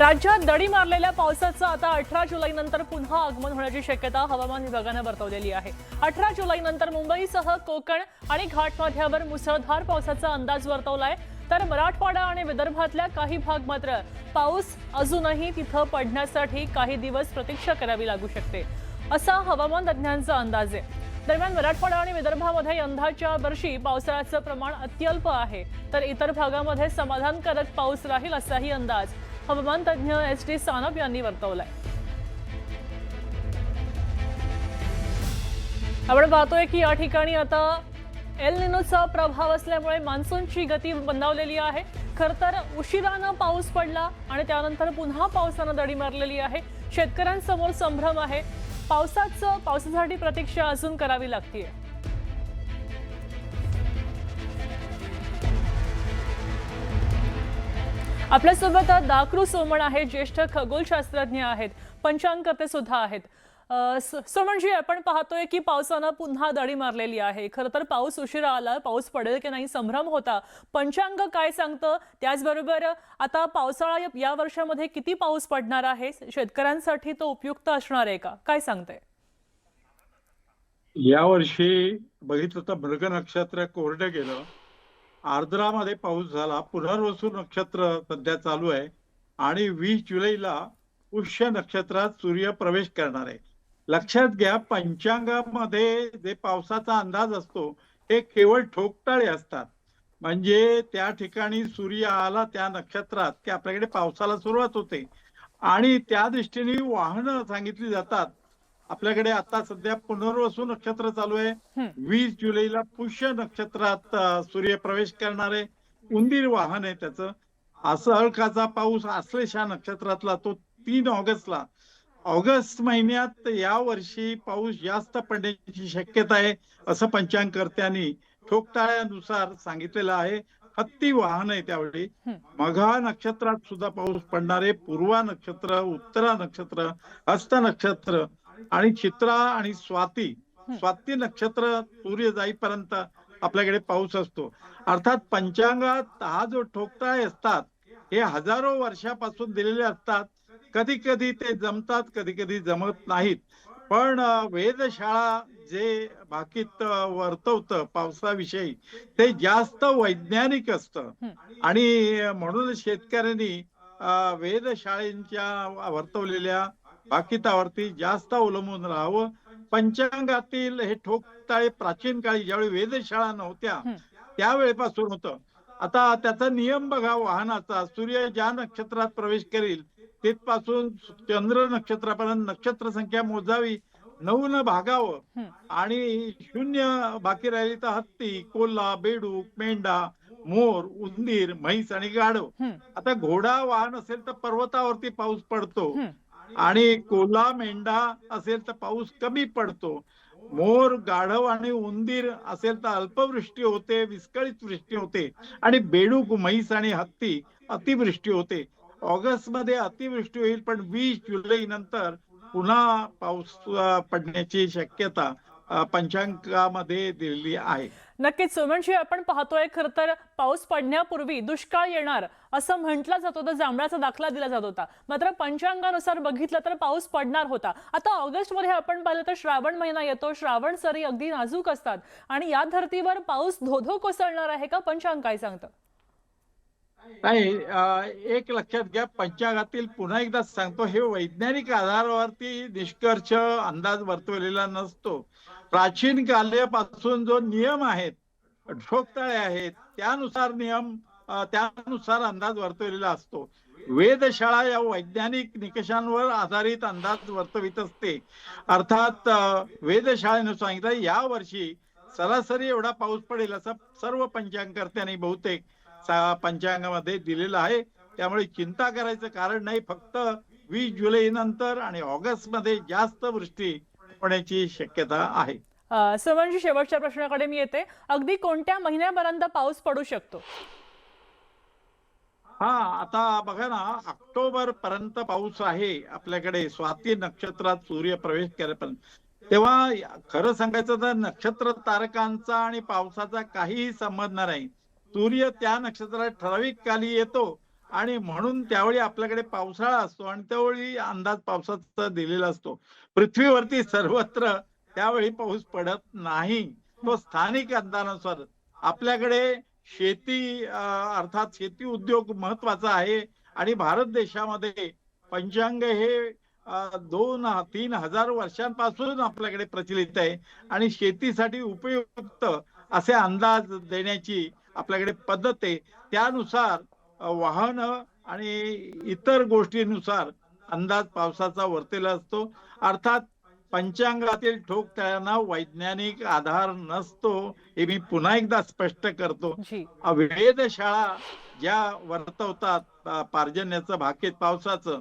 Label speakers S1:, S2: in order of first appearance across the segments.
S1: राज्यात दडी मारलेल्या पावसाचं आता 18 जुलैनंतर पुन्हा आगमन होण्याची शक्यता हवामान विभागाने वर्तवलेली आहे। 18 जुलैनंतर मुंबईसह कोकण आणि घाटमाथ्यावर मुसळधार पावसाचा अंदाज वर्तवलाय, तर मराठवाडा आणि विदर्भातल्या काही भाग मात्र पाऊस अजूनही तिथं पडण्यासाठी काही दिवस प्रतीक्षा करावी लागू शकते, असा हवामान तज्ञांचा अंदाज आहे। दरम्यान मराठवाडा आणि विदर्भामध्ये यंदाच्या वर्षी पावसाचं प्रमाण अत्यल्प आहे, तर इतर भागामध्ये समाधानकारक पाऊस राहील असाही अंदाज हवामान तज्ञ SD सानप यांनी वर्तवलाय। आपण पाहतोय की या ठिकाणी आता एल निनोचा प्रभाव असल्यामुळे मान्सूनची गती मंदावलेली आहे। खरं तर उशिरानं पाऊस पडला आणि त्यानंतर पुन्हा पावसानं दडी मारलेली आहे। शेतकऱ्यांसमोर संभ्रम आहे। पावसासाठी प्रतीक्षा अजून करावी लागते। आपल्यासोबत दाकरू सोमण आहे, ज्येष्ठ खगोलशास्त्रज्ञ आहेत, पंचांगकर्ते सुद्धा आहेत। सोमणजी, आपण पाहतोय की पावसानं पुन्हा दडी मारलेली आहे। खरं तर पाऊस उशिरा आला, पाऊस पडेल की नाही संभ्रम होता। पंचांग काय सांगतं, त्याचबरोबर आता पावसाळा या वर्षामध्ये किती पाऊस पडणार आहे, शेतकऱ्यांसाठी तो उपयुक्त असणार आहे का, काय सांगते?
S2: यावर्षी बघितलं तर मृग नक्षत्र कोरडं गेलं, आर्द्रामध्ये पाऊस झाला, पुनर्वसू नक्षत्र सध्या चालू आहे आणि 20 जुलैला पुष्य नक्षत्रात सूर्य प्रवेश करणार आहे। लक्षात घ्या, पंचांगामध्ये जे पावसाचा अंदाज असतो हे केवळ ठोकताळे असतात, म्हणजे त्या ठिकाणी सूर्य आला त्या नक्षत्रात की आपल्याकडे पावसाला सुरुवात होते आणि त्या दृष्टीने वाहनं सांगितली जातात। आपल्याकडे आता सध्या पुनर्वसू नक्षत्र चालू आहे, 20 जुलैला पुष्य नक्षत्रात सूर्य प्रवेश करणार आहे, उंदीर वाहन आहे त्याचं। असळकाचा पाऊस आश्लेषा नक्षत्रातला तो 3 ऑगस्टला। ऑगस्ट महिन्यात या वर्षी पाऊस जास्त पडण्याची शक्यता आहे असं पंचांगकर्त्यांनी ठोकताळ्यानुसार सांगितलेलं आहे। हत्ती वाहन आहे त्यावेळी। मघा नक्षत्रात सुद्धा पाऊस पडणार आहे, पूर्वा नक्षत्र, उत्तरा नक्षत्र, हस्त नक्षत्र आणि चित्रा आणि स्वाती नक्षत्र सूर्य जाईपर्यंत आपल्याकडे पाऊस असतो। अर्थात पंचांगात हा जो ठोकताळे असतात हे हजारो वर्षापासून दिलेले असतात। कधी कधी ते जमतात, कधी कधी जमत नाहीत, पण वेधशाळा जे भाकीत वर्तवतं पावसाविषयी ते जास्त वैज्ञानिक असतं आणि म्हणून शेतकऱ्यांनी वेधशाळेंच्या वर्तवलेल्या भाकितावरती जास्त अवलंबून राहावं। पंचांगातील हे ठोकताळे प्राचीन काळी ज्यावेळी वेधशाळा नव्हत्या त्यावेळेपासून होतं। आता त्याचा नियम बघा वाहनाचा, सूर्य ज्या नक्षत्रात प्रवेश करेल तिथपासून चंद्र नक्षत्रापर्यंत नक्षत्र संख्या मोजावी, 9 न भागावं आणि 0 बाकी राहिली तर हत्ती, कोल्हा, बेडूक, मेंढा, मोर, उंदीर, म्हैस आणि गाढव। आता घोडा वाहन असेल तर पर्वतावरती पाऊस पडतो आणि कोल्हा मेंढा असेल तर पाऊस कमी पडतो। मोर, गाढव आणि उंदीर असेल तर अल्पवृष्टी होते, विस्कळीत वृष्टी होते आणि बेडूक, म्हैस आणि हत्ती अतिवृष्टी होते। ऑगस्ट मध्ये अतिवृष्टी होईल, पण 20 जुलै नंतर पुन्हा पाऊस पडण्याची शक्यता पंचांगामध्ये दिलेली आहे।
S1: नक्कीच सोमणजी, आपण पाहतोय खरं तर पाऊस पडण्यापूर्वी दुष्काळ येणार असं म्हटलं जात होतं, जांभळाचा दाखला दिला जात होता, मात्र पंचांगानुसार बघितलं तर पाऊस पडणार होता। आता ऑगस्ट मध्ये आपण पाहिलं तर श्रावण महिना येतो, श्रावण सरी अगदी नाजूक असतात आणि या धर्तीवर पाऊस धोधो कोसळणार आहे का, पंचांग काय सांगतं?
S2: नाही, एक लक्षात घ्या, पंचांगातील पुन्हा एकदा सांगतो, हे वैज्ञानिक आधारावरती निष्कर्ष अंदाज वर्तवलेला नसतो। प्राचीन कालापासून जो नियम आहेत, ठोकताळे आहेत, त्यानुसार अंदाज वर्तवलेला असतो। वेधशाळा या वैज्ञानिक निकषांवर आधारित अंदाज वर्तवित असते। अर्थात वेधशाळेने सांगितलं या वर्षी सरासरी एवढा पाऊस पडेल असं सर्व पंचांगकर्त्यांनी बहुतेक पंचांगामध्ये दिलेलं आहे। त्यामुळे चिंता करायचं कारण नाही, फक्त 20 जुलै नंतर आणि ऑगस्ट मध्ये जास्त वृष्टी होण्याची शक्यता आहे।
S1: सोमणजी, शेवटच्या प्रश्नाकडे मी येते, अगदी कोणत्या महिन्यापर्यंत पाऊस पडू शकतो?
S2: आता बघा ना, ऑक्टोबर पर्यंत पाऊस आहे आपल्याकडे, स्वाती नक्षत्रात सूर्य प्रवेश करेपर्यंत। तेव्हा खरं सांगायचं तर नक्षत्र तारकांचा आणि पावसाचा काहीही संबंध नाही। सूर्य त्या नक्षत्रात ठराविक काली येतो आणि म्हणून त्यावेळी आपल्याकडे पावसाळा असतो आणि त्यावेळी अंदाज पावसाचा दिलेला असतो. पृथ्वीवरती सर्वत्र त्यावेळी पाऊस पडत नाही. तो स्थानिक अंदाजानुसार आपल्याकडे शेती अर्थात शेती उद्योग महत्वाचा आहे आणि भारत देशामध्ये पंचांग हे 2-3 हजार वर्षांपासून आपल्याकडे प्रचलित आहे आणि शेतीसाठी उपयुक्त असे अंदाज देण्याची आपल्याकडे पद्धत आहे. त्यानुसार वाहनं आणि इतर गोष्टींनुसार अंदाज पावसाचा वर्तेला असतो. अर्थात पंचांगातील ठोकताळ्यांना वैज्ञानिक आधार नसतो, हे मी पुन्हा एकदा स्पष्ट करतो.
S1: जी.
S2: वेधशाळा ज्या वर्तवतात पार्जन्याचं भाकीत पावसाचं,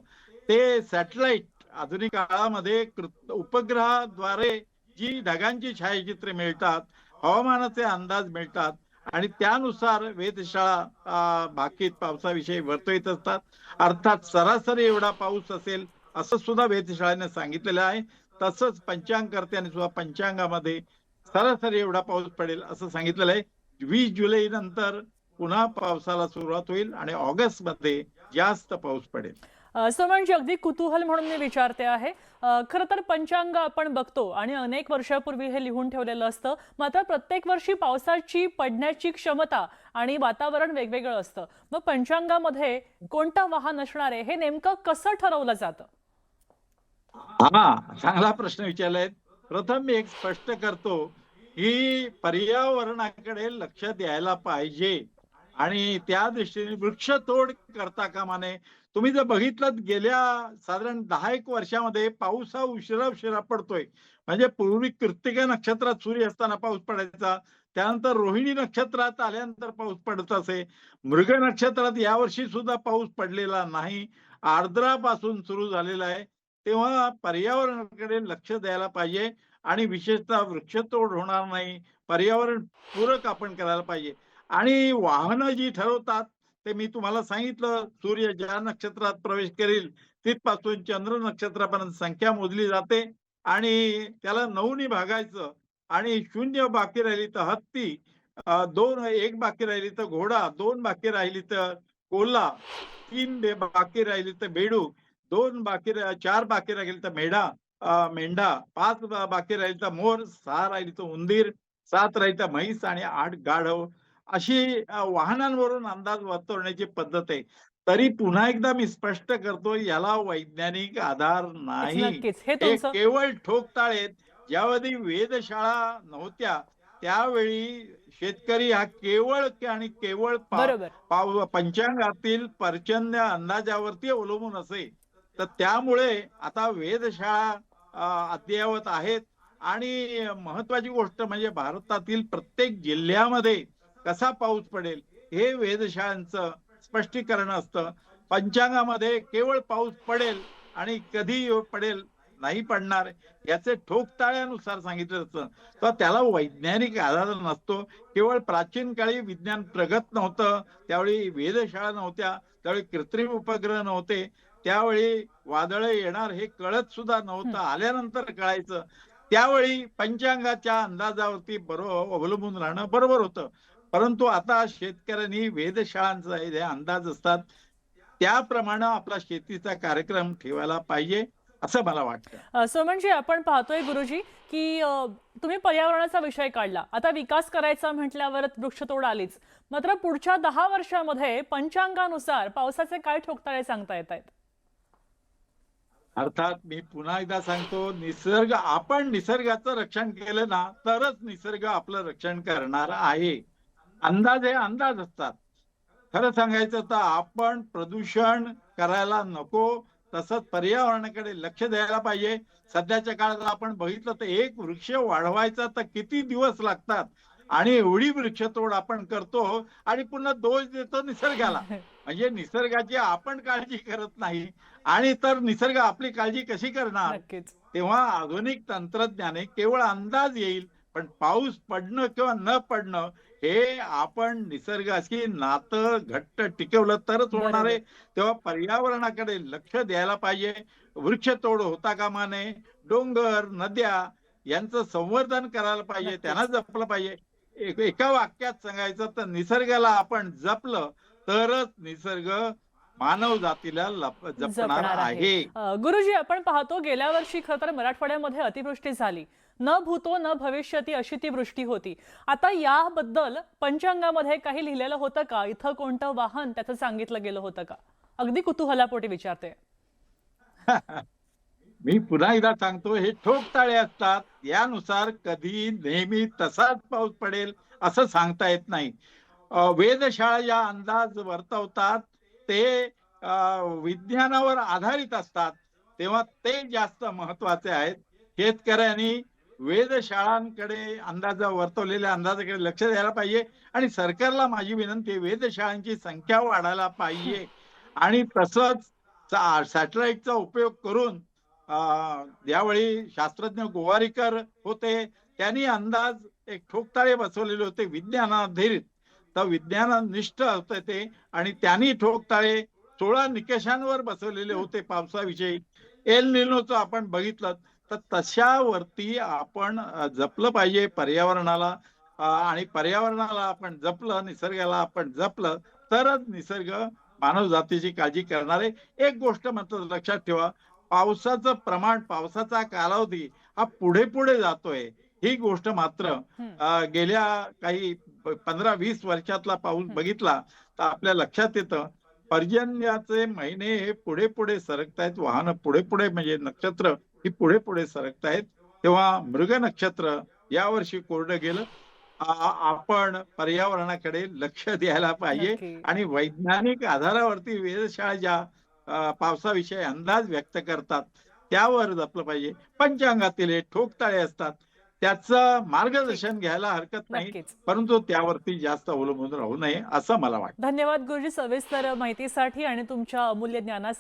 S2: ते सॅटेलाइट आधुनिक काळामध्ये उपग्रहाद्वारे जी ढगांची छायाचित्रे मिळतात, हवामानाचे अंदाज मिळतात आणि त्यानुसार वेधशाळा भाकीत पावसाविषयी वर्तवित असतात. अर्थात सरासरी एवढा पाऊस असेल असं सुद्धा वेधशाळेने सांगितलेलं आहे. तसंच पंचांगकर्त्यांनी सुद्धा पंचांगामध्ये सरासरी एवढा पाऊस पडेल असं सांगितलेलं आहे. 20 जुलै नंतर पुन्हा पावसाला सुरुवात होईल आणि ऑगस्ट मध्ये जास्त पाऊस पडेल.
S1: म्हणजे अगदी कुतूहल म्हणून मी विचारते आहे. खरं तर पंचांग आपण बघतो आणि अनेक वर्षापूर्वी हे लिहून ठेवलेलं असतं. मात्र प्रत्येक वर्षी पावसाची पडण्याची क्षमता आणि वातावरण वेगवेगळं असतं. मग पंचांगामध्ये कोणतं वाहन असणार आहे हे नेमकं कसं ठरवलं जातं?
S2: चांगला प्रश्न विचारलाय. प्रथम मी एक स्पष्ट करतो की पर्यावरणाकडे लक्ष द्यायला पाहिजे आणि त्या दृष्टीने वृक्षतोड करता कामा नये. तुम्ही जर बघितलं गेल्या साधारण 10 वर्षामध्ये पाऊस हा उशिरा पडतोय. म्हणजे पूर्वी कृत्तिका नक्षत्रात सूर्य असताना पाऊस पडायचा, त्यानंतर रोहिणी नक्षत्रात आल्यानंतर पाऊस पडत असे. मृग नक्षत्रात यावर्षी सुद्धा पाऊस पडलेला नाही, आर्द्रापासून सुरू झालेला आहे. तेव्हा पर्यावरणाकडे लक्ष द्यायला पाहिजे आणि विशेषतः वृक्षतोड होणार नाही, पर्यावरण पूरक आपण करायला पाहिजे. आणि वाहनं जी ठरवतात ते मी तुम्हाला सांगितलं, सूर्य ज्या नक्षत्रात प्रवेश करेल तिथपासून चंद्र नक्षत्रापर्यंत संख्या मोजली जाते आणि त्याला 9 भागायचं आणि 0 बाकी राहिली तर हत्ती, 1 बाकी राहिली तर घोडा, 2 बाकी राहिली तर कोल्हा, 3 बाकी राहिली तर बेडूक, 4 बाकी राहिली तर मेंढा, 5 बाकी राहिली तर मोर, 6 राहिली तर उंदीर, 7 राहिली तर म्हैस आणि 8 गाढव. अशी वाहनांवरून अंदाज वर्तवण्याची पद्धत आहे. तरी पुन्हा एकदा मी स्पष्ट करतो, याला वैज्ञानिक आधार नाही.
S1: नक्कीच हे
S2: हे
S1: तुमचं
S2: केवळ ठोकताळेत. ज्यावेळी वेधशाळा नव्हत्या त्यावेळी शेतकरी हा केवळ आणि केवळ
S1: बरोबर.
S2: पंचांगातील पर्जन्य अंदाजावरती अवलंबून असे. तर त्यामुळे आता वेधशाळा अद्ययावत आहेत आणि महत्वाची गोष्ट म्हणजे भारतातील प्रत्येक जिल्ह्यामध्ये कसा पाऊस पडेल हे वेधशाळांचं स्पष्टीकरण असतं. पंचांगामध्ये केवळ पाऊस पडेल आणि कधी पडेल, नाही पडणार याचे ठोकताळ्यानुसार सांगितलं असतं. तर त्याला वैज्ञानिक आधार नसतो. केवळ प्राचीन काळी विज्ञान प्रगत नव्हतं, त्यावेळी वेधशाळा नव्हत्या, त्यावेळी कृत्रिम उपग्रह नव्हते, त्यावेळी वादळे येणार हे कळत सुद्धा नव्हतं, आल्यानंतर कळायचं. त्यावेळी पंचांगाच्या अंदाजावरती अवलंबून राहणं बरोबर होतं. परंतु आता शेतकऱ्यांनी वेधशाळांचा जे अंदाज असतात त्याप्रमाणे आपला शेतीचा कार्यक्रम ठेवायला पाहिजे असं मला वाटतं.
S1: म्हणजे आपण पाहतोय गुरुजी की तुम्ही पर्यावरणाचा विषय काढला. आता विकास करायचा म्हटल्यावर वृक्षतोड आलीच. मात्र पुढच्या 10 वर्षामध्ये पंचांगानुसार पावसाचे काय ठोकताळे सांगता येत आहेत?
S2: अर्थात मी पुन्हा एकदा सांगतो, आपण निसर्गाचं रक्षण केलं ना तरच निसर्ग आपलं रक्षण करणार आहे. अंदाज हे अंदाज असतात. खरं सांगायचं तर आपण प्रदूषण करायला नको, तसंच पर्यावरणाकडे लक्ष द्यायला पाहिजे. सध्याच्या काळात आपण बघितलं तर एक वृक्ष वाढवायचा तर किती दिवस लागतात आणि एवढी वृक्षतोड आपण करतो आणि पुन्हा दोष देतो निसर्गाला. म्हणजे निसर्गाची आपण काळजी करत नाही आणि तर निसर्ग आपली काळजी कशी करणार?
S1: नक्कीच.
S2: तेव्हा आधुनिक तंत्रज्ञाने केवळ अंदाज येईल, पण पाऊस पडणं किंवा न पडणं हे आपण निसर्गाशी नातं घट्ट टिकवलं तरच होणार आहे. तेव्हा पर्यावरणाकडे लक्ष द्यायला पाहिजे. वृक्षतोड होता कामा नये. डोंगर, नद्या यांचं संवर्धन करायला पाहिजे, त्यांना जपलं पाहिजे. एका वाक्यात सांगायचं तर निसर्गाला आपण जपलं तरच निसर्ग मानव जातीला जपणार
S1: जपणार आहे.
S2: आहे.
S1: गुरुजी, आपण पाहतो गेल्या वर्षी खरं तर मराठवाड्यामध्ये अतिवृष्टी झाली. न भूतो न भविष्यती अशी ती वृष्टी होती. आता याबद्दल पंचांगामध्ये काही लिहिलेलं होतं का? इथं कोणतं वाहन त्याचं सांगितलं गेलं होतं का? अगदी कुतूहलापोटी विचारते.
S2: मी पुन्हा एकदा सांगतो, हे ठोकताळे असतात. यानुसार कधी नेहमी तसाच पाऊस पडेल असं सांगता येत नाही. वेधशाळा ज्या अंदाज वर्तवतात ते विज्ञानावर आधारित असतात, तेव्हा ते जास्त महत्वाचे आहेत. शेतकऱ्यांनी वेधशाळांकडे वर्तवलेल्या अंदाजाकडे लक्ष द्यायला पाहिजे आणि सरकारला माझी विनंती आहे, वेधशाळांची संख्या वाढायला पाहिजे आणि तसंच सॅटेलाइटचा उपयोग करून यावेळी शास्त्रज्ञ गोवारीकर होते, त्यांनी अंदाज एक ठोकताळे बसवलेले होते विज्ञानाधारित. तर विज्ञाननिष्ठ होते ते आणि त्यांनी ठोकताळे 16 निकषांवर बसवलेले होते पावसाविषयी. एल निनोचं आपण बघितलं तर तशावरती आपण जपलं पाहिजे पर्यावरणाला. आणि पर्यावरणाला आपण जपलं, निसर्गाला आपण जपलं तरच निसर्ग मानव जातीची काळजी करणार आहे. एक गोष्ट मात्र लक्षात ठेवा, पावसाचं प्रमाण, पावसाचा कालावधी हा पुढे पुढे जातोय. ही गोष्ट मात्र गेल्या काही 15-20 वर्षातला पाऊस बघितला तर आपल्या लक्षात येतं, पर्जन्याचे महिने हे पुढे पुढे सरकतायत. वाहनं पुढे पुढे म्हणजे नक्षत्र ही पुढे पुढे सरकतायत. तेव्हा मृग नक्षत्र यावर्षी कोरडं गेलं. आपण पर्यावरणाकडे लक्ष द्यायला पाहिजे
S1: नक्की.
S2: आणि वैज्ञानिक आधारावरती वेधशाळा ज्या पावसाविषयी अंदाज व्यक्त करतात त्यावर जपलं पाहिजे. पंचांगातील हे ठोकताळे असतात, त्याचं मार्गदर्शन घ्यायला हरकत नाही,
S1: नक्कीच.
S2: परंतु त्यावरती जास्त अवलंबून राहू नये असं मला वाटतं.
S1: धन्यवाद गुरुजी सविस्तर माहितीसाठी आणि तुमच्या अमूल्य ज्ञानासाठी.